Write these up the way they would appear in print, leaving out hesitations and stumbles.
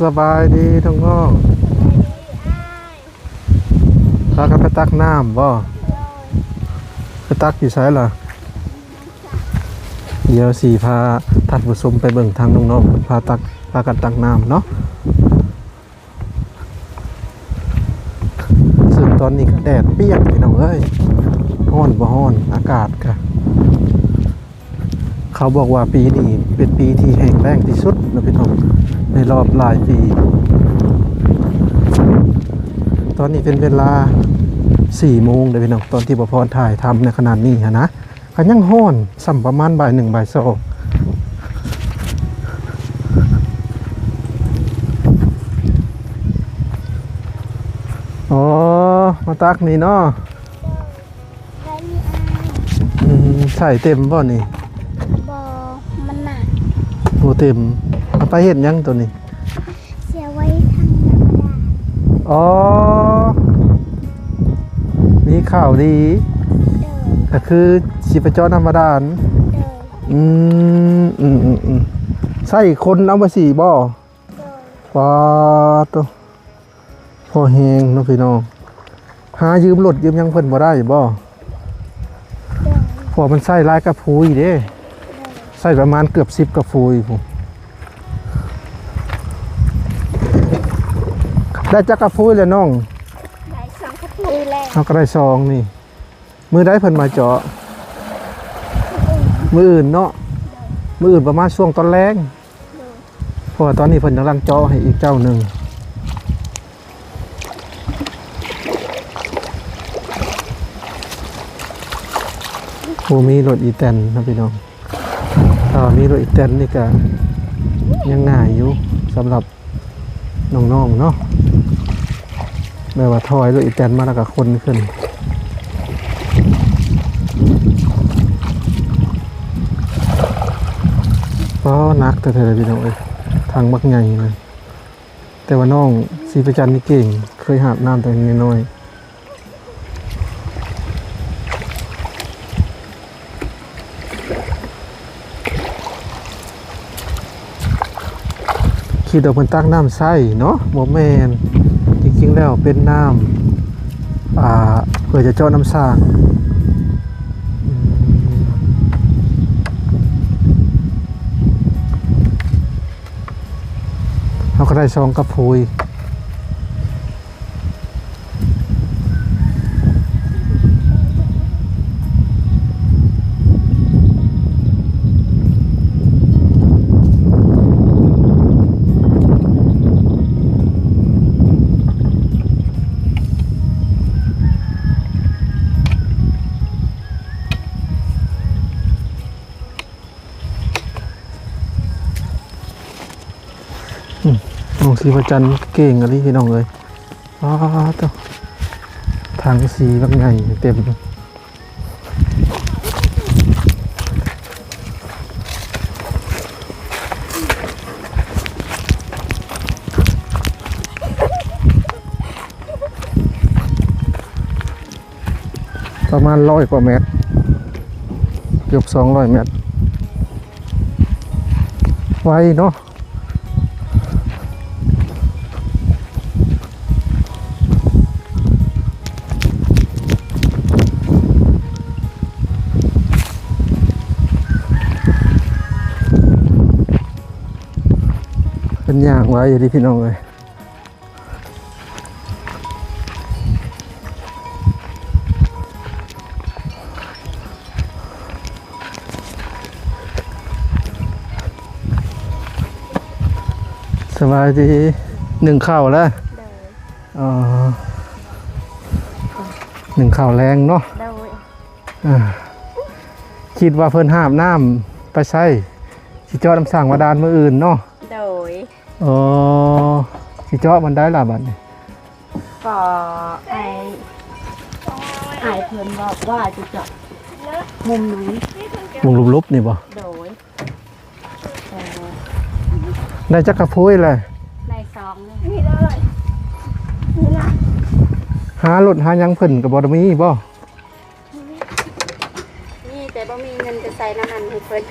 สบายดีทั้งน้องพากันไปตักน้ำบ่ไปตักอยู่ไสล่ะเดี๋ยวสิพาท่านผู้ชมไปเบิ่งทางน้องๆพากันตักน้ำเนาะซึ่งตอนนี้ก็แดดเปรี้ยงพี่น้องเอ้ยร้อนบ่ร้อนอากาศก็เขาบอกว่าปีนี้เป็นปีที่แห้งแล้งที่สุดนะพี่น้องในรอบหลายปีตอนนี้เป็นเวลา4 โมงเลยพี่น้องตอนที่ประพรถ่ายทำในขนาดนี้นะก็ยังห้อนสัมประมาณบ่าย 1บ่าย 2อ๋อมาตักนี่เนาะใส่เต็มบ่นี่บ่มันหนักโอ้เต็มเอาไปเห็นยังตัวนี้เสียไว้ทางธรรมดาอ๋อมีข่าวดีก็คือชีพจรธรรมดาใส่คนเอามา4บ่ปาตัวพอแหงเนาะพี่น้องหายืมรถยืมยังเพิ่นบ่ได้บ่พอมันใส่ลายกระพุ้ยเด้ใส่ประมาณเกือบ10กระพุ้ยผมได้จักกระพุ้ยแล้วน้องได้2กระพุ้ยแล้วเฮาก็ได้2นี่มือได้เพิ่นมาเจาะมืออื่นเนาะมืออื่นประมาณช่วงตอนแรงเพราะว่าตอนนี้เพิ่นกำลังเจาะให้อีกเจ้าหนึ่งโอ้มีรถอีแตนนะพี่น้องมีรถอีแตนนี่ก็ยังง่ายอยู่สำหรับน้องๆเนาะแม้ว่าถอยรถอีแตนมาแล้วก็คนขึ้นก็นักแต่เธอพี่น้องเอ้ยทางมักใหญ่เลยแต่ว่าน้องศรีประจันนี่เก่งเคยหาบน้ำแต่น้อยคิดเอาเป็นตักน้ำใส่เนาะโมแมนจริงๆแล้วเป็นน้ำเพื่อจะเจาะน้ำสร้างเราก็ได้2กระพุ้ยน้องศรีประจันเก่งอะไรพี่น้องเลยตัวทางสีบางไงเต็มประมาณ100 กว่าเมตรเกือบ200 เมตรไวเนาะเป็นอย่างไว้อย่างที่พี่น้องเลยสบายดี1ข้าวแล้ว1ข้าวแรงเนาะคิดว่าเพิ่นหาบน้ำไปใส่สิเจาะน้ำสั่งมาดานมื้ออื่นเนาะสิเจาะมันได้ล่ะบัดนี้ก็ไอเพิ่นบอกว่าจะเจาะมุมนี้มุมลุบๆนี่บ่ได้จักกระพุ้ยเลยได้2เลยนี่เลยนี่นะหารถหายังเพิ่นก็บ่ได้มีบ่นี่แต่บ่มีเงินจะใส่น้ำมันให้เพิ่น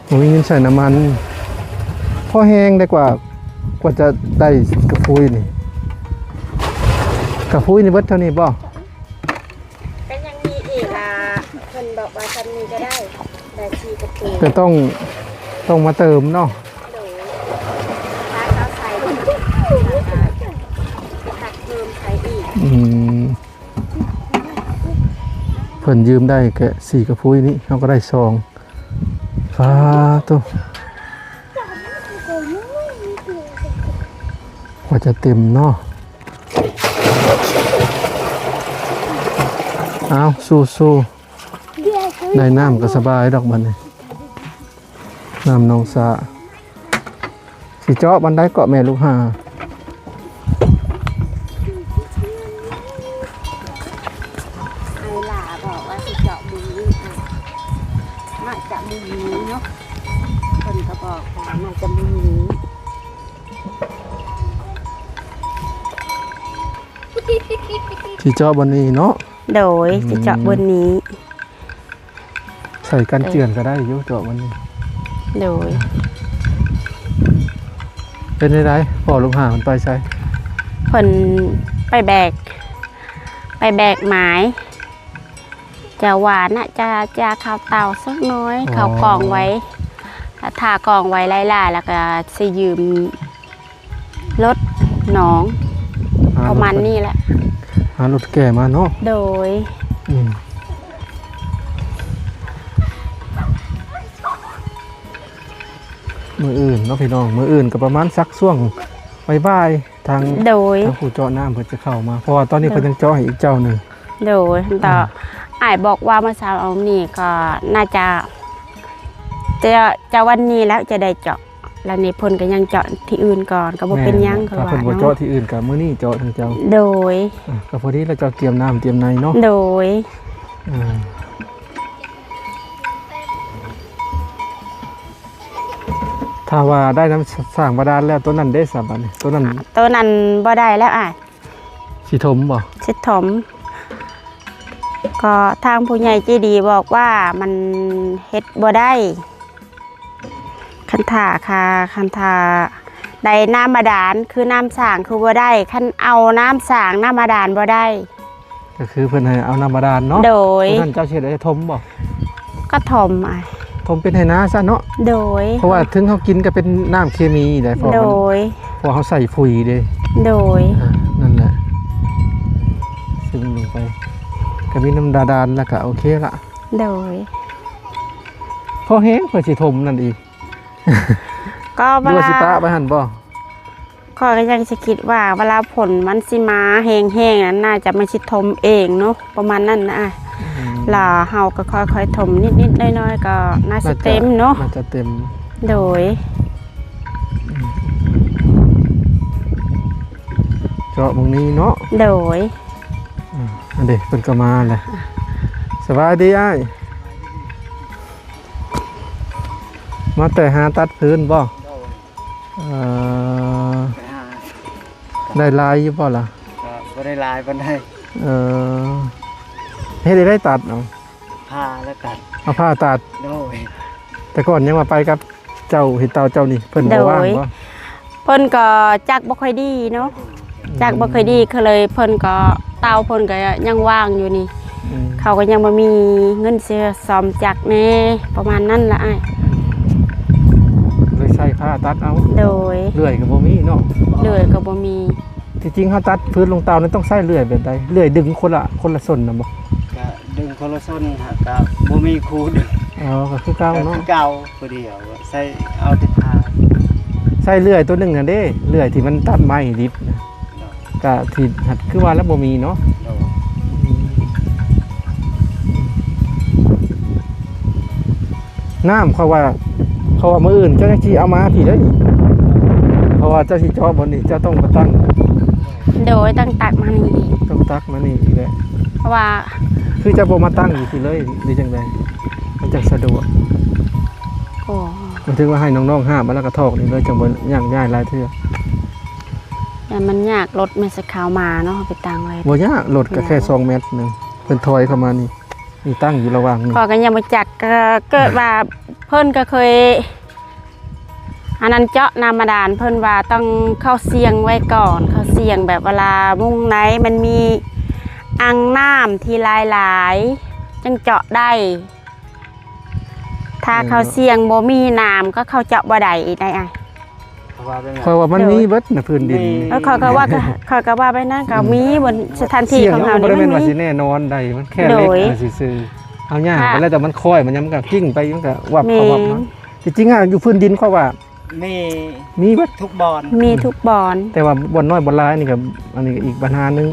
บ่มีเงินใส่น้ำมัน พ่อแห้งได้กว่าจะได้กระพุ้ยนี่กระพุ้ยนี่เบิดเท่านี้บ่ ก็ยังมีอีกอ่ะเพิ่นบอกว่าฉันมีก็ได้ชีกระปุก แต่ต้องมาเติมเนาะ โดยถ้าเขาใส่ตักเพิ่มใส่อีก เพิ่นยืมได้แค่4กระพุ้ยนี่เขาก็ได้2ฟ้าตัวกว่าจะเต็มเนาะเอาสู้ๆได้น้ำก็สบายดอกบัดนี้น้ำหนองสาสิเจาะบันไดเกาะแม่ลูกหา ไอ้หล่าบอกว่าสิเจาะมือน่าจะมือนี้เนาะคนก็บอกว่าน่าจะมือนี้ สิเจาะบันนี้เนาะ โดยสิเจาะบนนี้ ใส่กันเจือนก็ได้อยู่เจาะบันนี้ โดย เป็นไรพอลูกหามันไปใช้ เพิ่นไปแบกไม้จะหวานน่ะจะข้าวเตาสักน้อยเขากองไว้ถ้ากองไว้ไล่ๆแล้วก็สิยืมรถหนองประมาณนี้แหละ หารถแก่มาเนาะ โดย มืออื่นเนาะพี่น้องมืออื่นก็ประมาณสักช่วงบ่ายๆทาง โดย ผู้เจาะน้ำเพิ่นจะเข้ามาเพราะว่าตอนนี้เพิ่นยังเจาะให้อีกเจ้าหนึ่ง โดยต่ออ้ายบอกว่าเมื่อเช้าเอานี่ก็น่าจะวันนี้แล้วจะได้เจาะแล้วนี่เพิ่นก็ยังเจาะที่อื่นก่อนก็บ่เป็นหยังคือ ถ้า ว่า เพิ่นบ่เจาะ เนาะ ที่อื่นก็มื้อนี้เจาะทางเจ้า โดย ก็พอดีเราจะเตรียมน้ำเตรียมในเนาะ โดย ถ้าว่าได้น้ำสร้างบาดาลแล้วตัวนั้นได้สาบัดนี่ตัวนั้น ตัวนั้นบ่ได้แล้วอ้าย สิถมบ่ สิถมก็ทางผู้ใหญ่ใจดีบอกว่ามันเฮ็ดบ่ได้คันท่าได้น้ำบาดาลคือน้ำสร้างคือบ่ได้คันเอาน้ำสร้างน้ำบาดาลบ่ได้ ก็คือเพิ่นให้เอาน้ำบาดาลเนาะ โดย ตัวนั้นเจ้าสิได้ถมบ่ ก็ถมอ้าย ถมเป็นไหนาซะเนาะ โดย เพราะว่าถึงเขากินก็เป็นน้ำเคมีได้เพราะ โด มัน ย เพราะเขาใส่ปุ๋ยเด้ โดย นั่นแหละซึมลงไปก็มีน้ำบาดาลแล้วก็โอเคละ โดย พอแห้งเพื่อสิถมนั่นอีก ก็เว ดูว่า ลา สิปะไปหันบ่ ข้อยก็ยังจะคิดว่าเวลาผลมันสิมาแห้งๆนั้นน่าจะไม่สิทมเองเนาะประมาณนั้นนะล่ะเฮาก็ค่อยๆถมนิดๆน้อยๆก็น่าสิเต็มเนาะ น่าจะเต็ม โดย เจาะตรงนี้เนาะ โดย อันเด็กเป็นกมาแหละสบายดีอ้ายมาแต่หาตัดพื้นบ่ได้ลายอยู่บ่ล่ะ ก็ได้ลายปันได้ เฮ็ดได้ตัดเอา ผ้าแล้วกัด เอาผ้าตัด โดย แต่ก่อนยังมาไปกับเจ้าเห็ดเตาเจ้านี่เพิ่นบ่ว่างบ่ เพิ่นก็จักบ่ค่อยดีเนาะจักบ่ค่อยดีก็เลยเพิ่นก็เตาเพิ่นก็ยังว่างอยู่นี่ เขาก็ยังบ่มีเงินซื้อซ่อมจักรแน่ประมาณนั้นล่ะอ้าย เลยใช้ผ้าตัดเอา โดย เลื่อยก็บ่มีเนาะ เลื่อยก็บ่มี ที่จริงเฮาตัดพื้นลงเตานั้นต้องใช้เลื่อยแบบใดเลื่อยดึงคนละส่วนน่ะบ่ ก็ดึงโทรศัพท์ฮะก็บ่มีครูดึง อ๋อก็คือเก่า ก็ เนาะ คือเก่าผู้เดียวใส่เอาแต่ผ้า ใช้เลื่อยตัวหนึงน่ะเด้เลื่อยที่มันตัดไม้ดิบนะก็ที่หัดคือว่าแล้วบ่มีเนาะ โดย น้ำเขาว่ามื้ออื่นเจ้าสิเอามาพี่เด้อนี่เพราะว่าเจ้าสิเจาะบ่นี่เจ้าต้องมาตั้ง โดยตั้งตักมานี่อีก ต้องตักมานี่อีกแหละ เพราะว่า คือจะบ่มาตั้งอยู่ที่เลยหรือจังไดมันจะสะดวก โอ้ มันถึงว่าให้น้องๆห้ามมาแล้วก็ทอกนี่เลยจังบ่ย่างย้ายหลายเทื่อ แต่มันยากรถไม่สักขาวมาเนาะเอาไปตั้งไว้ บ่ยากรถก็แค่2เมตรหนึงเพิ่นถอยเข้ามานี่นี่ตั้งอยู่ระหว่างนี่ พอกันยังบ่จักก็เกิดว่าเพิ่นก็เคย อันนั้นเจาะน้ำบาดาลเพิ่นว่าต้องเข้าเสียงไว้ก่อนเข้าเสียงแบบเวลามุ่งไหนมันมีอ่างน้ำที่หลายๆจังเจาะได้ ถ้าเข้าเสียงบ่มีน้ำก็เข้าเจาะบ่ได้อีกได้อ่ะ เพราะว่าเป็นไง เพราะว่ามันมีเบิดนะพื้นดิน มี แล้วเขาก็ว่าก็ว่าไปนั่นก็มีบนสถานที่ เสียง ของ มั เขา นบ่ได้ นี่ แม่น มั ว่าน มี สิแน่นอนใดมันแค่เล็ก โดย น่ะซื่อๆเอาย่าง ค่ะ ไปแล้วแต่มันค่อยมันยังก็กิ้งไปมันก็วับเข้าวับ แม่ มาน จริงๆอ่ะอยู่พื้นดินเขาว่า มี มีเบิด ทุกบอน มีทุกบอน แต่ว่าบ่อนน้อยบ่อนหลายนี่ก็อันนี้ก็อีกปัญหาหนึง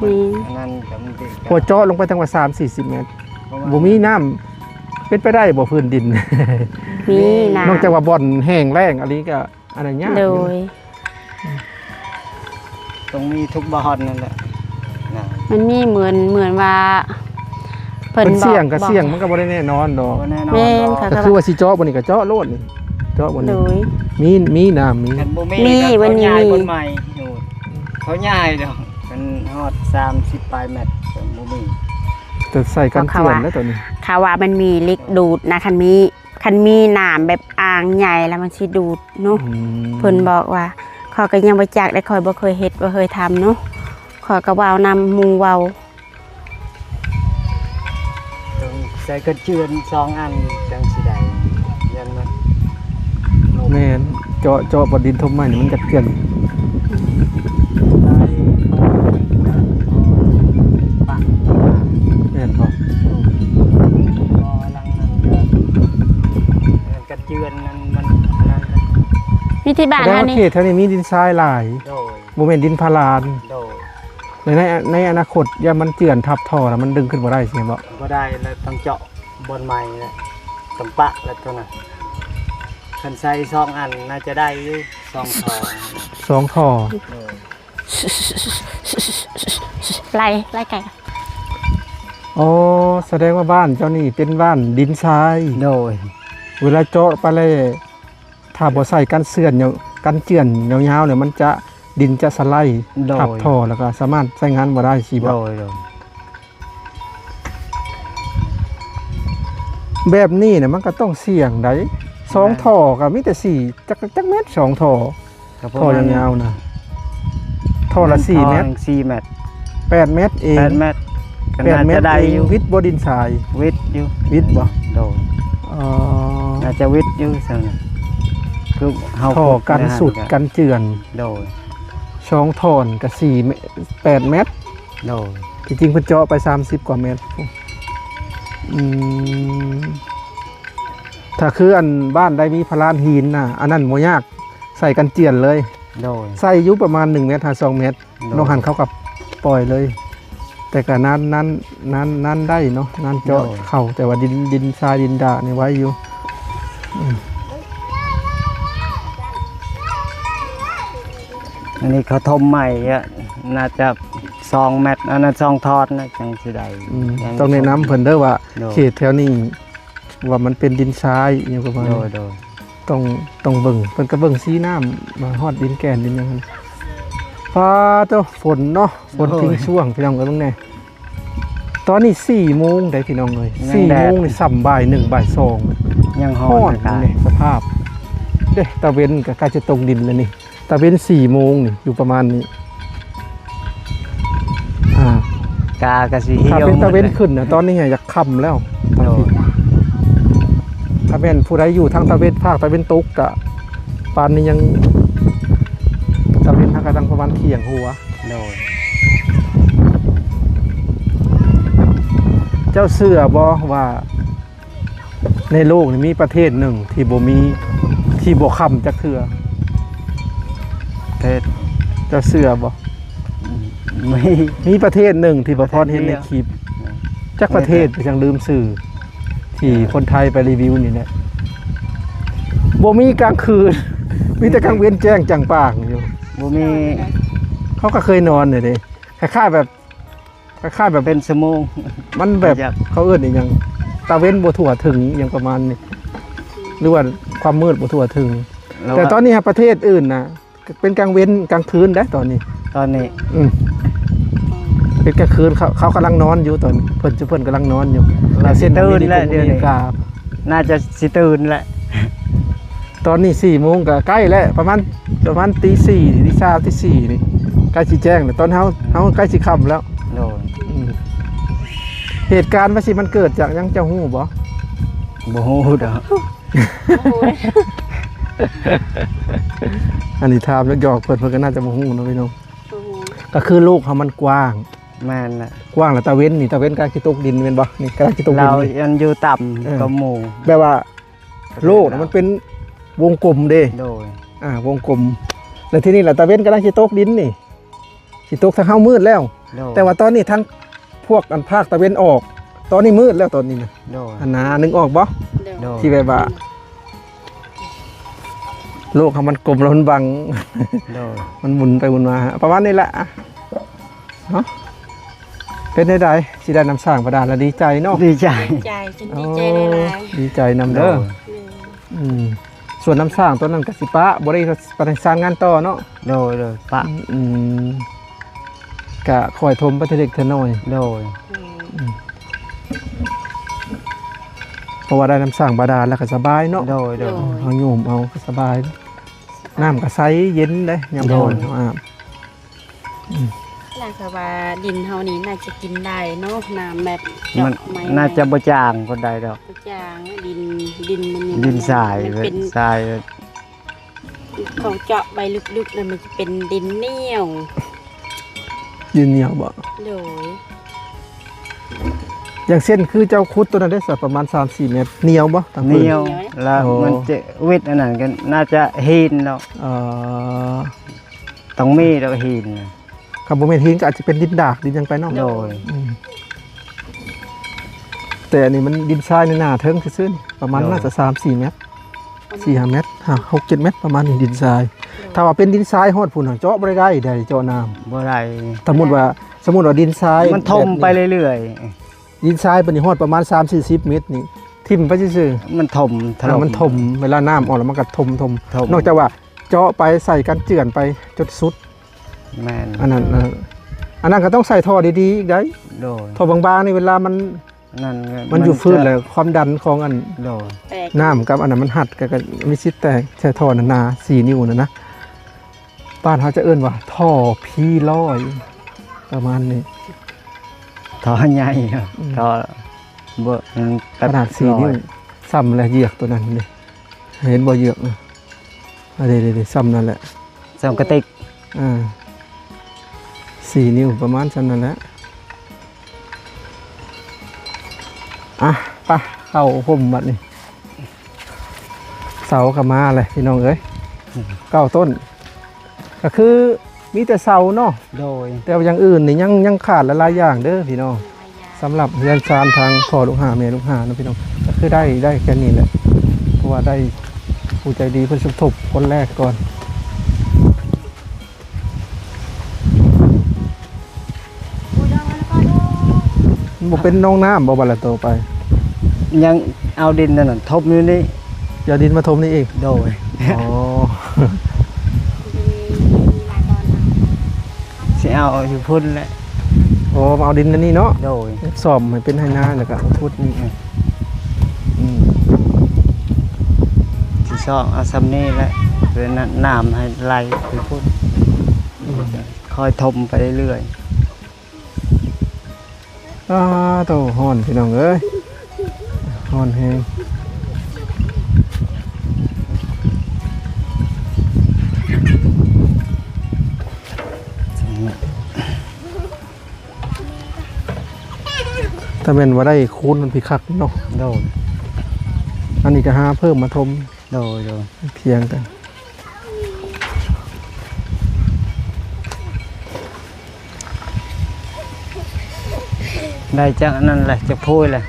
มี อันนั้นก็มันติด พอเจาะลงไปตั้งว่า3-40 เมตร เพราะว่า บ่มีน้ำเป็นไปได้บ่พื้นดิน มีน้ นอกจากว่าบ่อนแห้งแล้งอันนี้ก็อันนั้นยาก ำโดย ต้องมีทุกบอนนั่นแหละนะ มันมีเหมือนว่าเพิ่น มัน บอก เสี่ยงก็ บอก เสี่ยงมันก็บ่ได้แน่นอนดอก บ่แน่นอน แม่น ดอก ค่ะ ก็คือว่าสิเจาะบ่นี่ก็เจาะโลดนี่เจาะบ่ โด นี่ ย มีน้ำมี กันบ่มี มี ก็ วัน เขา นี้ ย้าย มี คนใหม่อยู่เขาย้ายดอกมันฮอด30ปลายเมตรกันบ่มี แต่ใส่กันเจียนแล้วตัวนี้ ค่ะว่ามันมีลิกดูดนะคันมีน้ำแบบอ่างใหญ่แล้วมันสิดูดเนาะ เพิ่นบอกว่าเขาก็ยังบ่จักได้คอยบ่เคยเฮ็ดบ่เคยทำเนาะขอยก็เว้านำหมู่เว้า ต้องใส่กระเจือน2อันจังสิได้ยันมันลง แม่นเจาะบ่ดินทมใหม่นี่มันจะเกลื่อน ได้ปะ แม่นบ่ พอลังนั้นก็กระเจือนนั้นมันนั่นนะ มีที่บ้าน แสดง เฮา ว่า นี่ เขตแถวนี้มีดินทรายหลาย โดย บ่แม่นดินพาราน โดย ในอนาคตอย่ามันเจือนทับท่อแล้วมันดึงขึ้นบ่ได้ใช่บ่ ก็ได้แล้วต้องเจาะบนใหม่แล้วต้องปะแล้วตัวน่ะคันใส่2อันน่าจะได้อยู่2ท่อ สองท่อ โดย ไล่ไก่ อ๋อแสดงว่าบ้านเจ้านี่เป็นบ้านดินทราย โดย เวลาเจาะไปเลยถ้าบ่ใส่กันเสื่อนกันเจือนยาวๆเนี่ยมันจะดินจะสไลด์ โดย ทับท่อแล้วก็สามารถใช้งานบ่ได้สิบ่ โดยโดย แบบนี้เนี่ยมันก็ต้องเสี่ยงได้สองท่อก็มีแต่4จักเม็ดสองท่อท่อยาวๆนะท่อละ4เมตร 4เมตร 8เมตรเอง 8เมตรก็ 8 น่า เม จะ ตร ได้ เอ อง ยู่ วิทย์บ่ดินทราย วิทย์อยู่ วิทย์บ่ โดย อ๋อ น่าจะวิทย์อยู่ซั่นน่ะคือเฮา ท่อกันสุดกันเจือน โดย ช่องท่อนก็8เมตร โดย จริงๆเพิ่นเจาะไป30กว่าเมตรอืมถ้าคืออันบ้านใดมีพลานหินน่ะอันนั้นบ่ยากใส่กันเจียนเลย โดย ใส่อยู่ประมาณ1เมตรหา2เมตรน้องหันเขากับปล่อยเลย แต่ก็นั้นได้เนาะนั้นเจาะเข้าแต่ว่าดินทรายดินดานี่ไว้อยู่ อันนี้เขาทมใหม่อะน่าจะ2เมตรอันนั้น2ทอดนะจังสิได้ ต้องแนะนำเพิ่นเด้อว่า โดย เขตแถวนี้ว่ามันเป็นดินทรายอหยังประมาณ โด นี้ ยโดย ต้องเบิ่งเพิ่นก็เบิ่งสีน้ำมาฮอดดินแกนดินหยังนั้นฟ้าเจ้าฝนเนาะฝนทิ้งช่วงพี่น้องเอ้ยเบิ่งแน่ตอนนี้4โมงได้พี่น้องเอ้ย4โมงนี่ส่ำบ่าย1บ่าย2 ยังฮอ ฮ้อ ด น อากาศ นี่สภาพเด้ตะเวนก็ใกล้จะตกดินแล้วนี่ตะเวน4โมงนี่อยู่ประมาณนี้กากะสิ ถ้า เหี่ยว เป็นตะเวน หมดลย ขึ้นน่ะตอนนี้อยากค่ำแล้วตอน โด นี้ ย ถ้าแม่นผู้ใดอยู่ทางตะเวนภาคตะเวนตกกะปานนี้ยังตะเวนทางกระดังประมาณเที่ยงหัว โดย เจ้าเชื่อบ่ว่าในโลกนี้มีประเทศหนึ่งที่บ่ค่ำจักเทื่อ เทศ เจ้าเชื่อบ่ ไม่ มีประเทศหนึ่งที่บ่พอเห็นในคลิปจักประเทศไปจังลืมสื่อที่คนไทยไปรีวิวนี่แหละบ่มีกลางคืน มีแต่กลางเว้นแจ้งจังปางอยู่ บ่มี เขาก็เคยนอนเนี่ยเด้คล้ายๆแบบเป็นชั่วโมง มันแบบ อยาก เขาเอิ้นอีหยังตาเว้นบ่ทั่วถึงอหยังประมาณนี้หรือว่าความมืดบ่ทั่วถึง แล้ว แต่ตอนนี้ประเทศอื่นน่ะเป็นกลางเว้นกลางคืนได้ตอนนี้ ตอนนี้ เป็นกลางคืนเขากำลังนอนอยู่ตอนเพิ่นกำลังนอนอยู่ เราสิตื่น อ แล้วเดี๋ยว เม นี้ ริกา น่าจะสิตื่นแหละ ตอนนี้4 โมงก็ใกล้แล้วประมาณตี 4ตี 3ตี 4นี่ใกล้สิแจ้งแล้วตอนเฮาใกล้สิค่ำแล้ว โดย เหตุการณ์ว่าสิมันเกิดจากหยังเจ้าฮู้บ่ บ่ฮู้ดอก อันนี้ถามแล้วหยอกเพิ่นก็น่าจะบ่ฮู้เนาะพี่น้องก็คือลูกเขามันกว้าง แม่นแหละ กว้างแล้วตะเว้นนี่ตะเว้นกำลังสิตกดินแม่นบ่นี่กำลังสิตกดิ เรา นนี่ ยังอยู่ต่ำกับหมู่ แปลว่าโลกน่ะมันเป็นวงกลมเด้ โดย วงกลมแล้วทีนี้ล่ะตะเว้นกำลังสิตกดินนี่สิตกทางเฮามืดแล้ว โดย แต่ว่าตอนนี้ทั้งพวกอันภาคตะเว้นออก ตอนนี้มืดแล้วตอนนี้นะ โดย อันนานึกออกบ่ โดย ที่แบบว่าโลกเขามันกลมแล้วมันบัง โดย มันหมุนไปหมุนมาฮะประมาณนี้แหละอะเนาะเป็นได้ใดสิได้นำสร้างประดานแล้วดีใจเนาะ ดีใจ ใจจนดีใจได้หลาย ดีใจนำ โด เด้อย อืมส่วนน้ำสร้างตัวนั้นกสิปะบ่ได้ประสานงานต่อเนาะ โดยโดยปะ อืมกะคอยทมไปเทเล็กเทน้อย โดย เพราะว่าได้น้ำสร้างบาดาลแล้วก็สบายเนาะ โดยโดย เอาโยมเอาก็สบาย น้ำก็ใสเย็นได้ยาม โด ร้อน ย อาบ น่าจะว่าดินเฮานี้น่าจะกินได้เนาะน้ำแบบ มัน เจาะไม้ น่าจะบ่จางคนใดดอก จางดินมันนี่ ดินทราย มันเป็น ทราย ของเจาะใบลึกๆเลยมันจะเป็นดินเหนียว ยืนเหนียวบ่ โดย อย่างเช่นคือเจ้าคุดตัวนั้นได้สักประมาณ 3-4 เมตรเหนียวบ่ทั้ง เห พื้ นียวแล้ว โอ้ มันจะวิทย์อันนั้นกันน่าจะหินแล้ว เอ่อ ต้องมีแล้วหิน คำบ่แม่นหินก็อาจจะเป็นดินดากดินหยังไปเนาะ โดย อืมแต่อันนี้มันดินทรายในหน้าเทิงซื่อๆนี่ประมาณน่าจะ3-4 เมตร 4-5 เมตร6-7 เมตรประมาณนี้ดินทราย ถ้าว่าเป็นดินทรายฮอดพุ่นเจาะบ่ได้ได้เจาะน้ำ บ่ได้ สมมุติว่าดินทราย มันทมไปเรื่อย ดินทรายเป็นฮอดประมาณ 3-40 เมตรนี่ทิ่มไปซื่อ ๆมันถม ๆถ้ามันถมเวลาน้ำออกแล้วมันก็ถม ถม นอกจากว่าเจาะไปใส่กันเจือนไปจนสุด แม่น อันนั้นก็ต้องใส่ท่อดีๆอีกได้ โดย ท่อบางๆนี่เวลามัน นั่น มันอยู่ฟื้นเลยความดันของอัน โดย แตก น้ำกับอันนั้นมันหัดกันมีสิทธิ์แตกใช้ท่อหนาๆ4 นิ้วนะบ้านเขาจะเอิ้นว่าท่อพีลอยประมาณนี้ ท่อใหญ่ครับท่อเบ่มัน ขนาด4 นิ้วซ้ำและเหยือกตัวนั้นนี่เห็นบ่เหยือกนะเดี๋ยวซ้ำนั่นแหละ สองกระติก 4 นิ้วประมาณซ้ำนั่นแหละไปเข้าห่มบัดนี้เสากับมาเลยพี่น้องเอ้ย9 ต้น ก็คือมีแต่เสาเนาะ โดย แต่ว่าอย่างอื่นนี่ยังขาดหลายๆอย่างเด้อพี่น้องสำหรับเรียนซานทางพ่อลูกหาแม่ลูกหานะพี่น้องก็คือได้แค่นี้แหละเพราะว่าได้ผู้ใจดีเพิ่นสมทบคนแรกก่อนมันบ่เป็นน้องน้ำบ่บัดละโตไป ยังเอาดินนั่นนะทบอยู่นี่ อย่าดินมาถมนี่อีก โดย อ๋อ สิเอาอยู่พุ่นแหละ โอ้มาเอาดินนั่นนี่เนาะ โดย ซ่อมให้เป็นให้นาแล้วก็เอาพุดนี่อืม สิซอกเอาซ้ำนี่แหละเพื่อน้ำให้ไหลอยู่พุ่นคอยทมไปเรื่อย โตฮ้อนพี่น้องเอ้ยฮ้อนแฮงถ้าแม่นว่าได้คูณมันพิคักเนาะ ๆโดย อันนี้ก็หาเพิ่มมาทม โดยโดย เพียงกัน ได้จากนั้นแหละจะพูดแหละ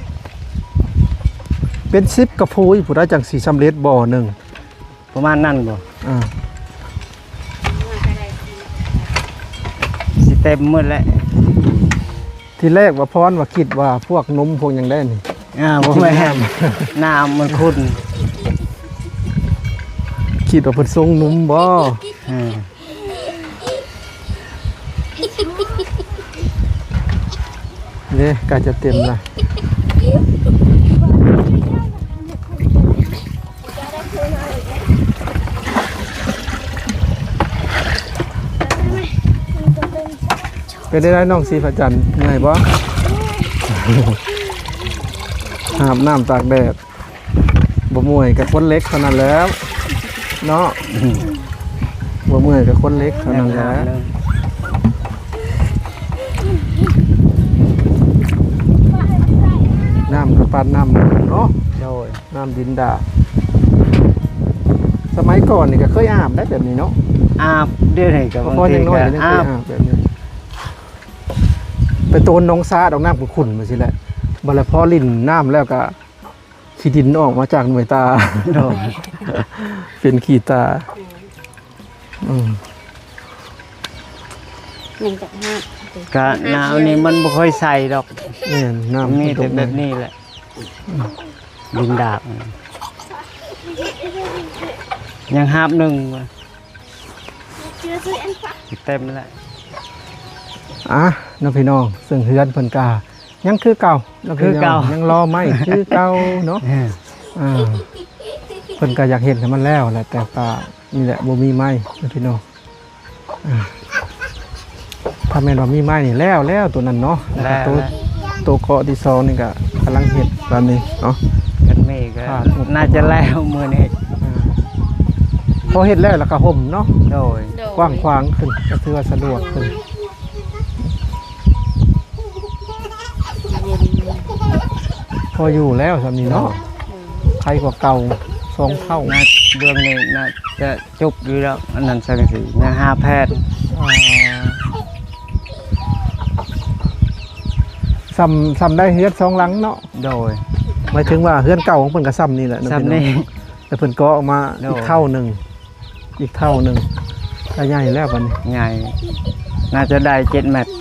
เป็น10กระพูยผู้ได้จังสีสำเร็จบ่อหนึ่ง ประมาณนั้นบ่ อ่า สิเต็มหมดแหละ ที่แรกว่าพรว่าคิดว่าพวกนมพวกหยังได้นี่ บ่แม่นน้ำมันขุ่น คิดว่าเพิ่นส่งนมบ่ อืม นี่ใกล้จะเต็มละ เป็นได้น้องสีพระจันทร์ไงบ่ อาบน้ำตากแดดบ่เมื่อยกับคนเล็กเท่านั้นแล้วเนาะบ่เมื่อยกับคนเล็กเท่านั้นแหล้ว น้ำกับปานน้ำเนาะ โดย น้ำดินดาสมัยก่อนนี่ก็เคยอาบได้แบบนี้เนาะ อาบเดี๋ยวนี้ก็ เพ บาง ราะ ที ยังน้อย ก็ ก็ยังเค อาย บ อาบแบบนี้ไปโตนน้องซาดอกน้ำขุ่นๆมาสิแหละบัดละพอลิ่นน้ำแล้วก็ขี้ดินออกมาจากหน่วยตา โดย เป็นขี้ตาอืม ยังจะห้า ก็หนาวนี่มันบ่ค่อยใส่ดอก นี่นน้ำ มีแต่ ตก แบ มา บนี้แหละดินดาบยังหาบหนึ่งว่ะ เชื่อซื้ออันฟัก เต็มแล้ว อ่ะน้องพี่น้องซึ่งเฮือนเพิ่นกายังคือเก่าน้องพี่น้องยังรอไม่คือเก่าเนาะ อ่าเพิ่นก็อยากเห็นให้มันแล้วแหละแต่ก็นี่แหละบ่มีไม้นะพี่น้องอ่าถ้าแม่นว่ามีไม้นี่แล้วตัวนั้นเนาะ แล้ว ตัวเกาะที่สองนี่ก็กำลังเฮ็ดตอนนี้เนาะ กันเมฆก็ ครับ น่าจะแล้วมื้อนี้ อ่าพอเฮ็ดแล้วก็ห่มเนาะ โดย กว้างขวางขึ้นก็ถือว่าสะดวกขึ้นพออยู่แล้วสามีเนาะใครกว่าเก่า2 เท่า น่าเบื้องนี้น่าจะจบอยู่แล้วอันนั้นสังกะสียังหาแพทย์ ซ้ำได้เฮือน2 หลังเนาะ โดย หมายถึงว่าเฮือนเก่าของเพิ่นก็ซ้ำนี่แหละะ ซ้ำนี่ พี่องแต่เพิ่นก็ออกมา โน่ อีกเท่าหนึงก็ใหญ่แล้วบัดนี้ ใหญ่น่าจะได้7 เมตร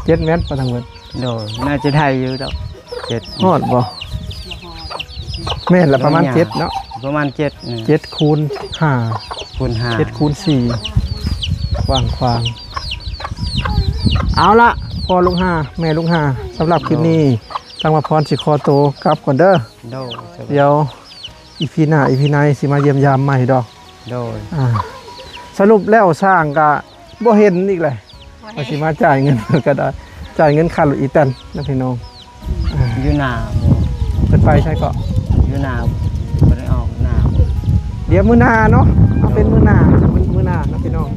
7 เมตรประทังเบิด โดยน่าจะได้อยู่ดอก7 ฮอดบ่แม่นละประมาณ น้องหยา 7เนาะ ประมาณ7นี่ 7คูณ5 คูณ5 7คูณ4กว้างขวางเอาละพอลุง5แม่ลุง5สำหรับคลิปนี้ทางมาพรสิขอตัวกลับก่อนเด้อ โดย เดี๋ยวอีพีหน้าอีพีในสิมาเยี่ยมยามใหม่ดอก โดย สรุปแล้วสร้างก็บ่เห็นอีกเลยว่าสิมาจ่ายเงิน ก็ได้จ่ายเงินค่ารถอีแตนนะพี่น้องอ่า อยู่หน้า เพิ่นไปใช่ก็ อยู่หน้าบ่ได้ออกหน้า เดี๋ยวมื้อหน้าเนาะเอาเป็นมื้อหน้ามื้อหน้านะพี่น้อง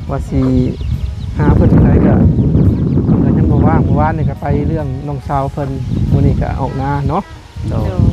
ว่าสิหาเพิ่นที่ไหนก็ยังบ่ว่างเมื่อวานนี่ก็ไปเรื่องน้องสาวเพิ่นมื้อนี้ก็ออกหน้าเนาะ โดย โดย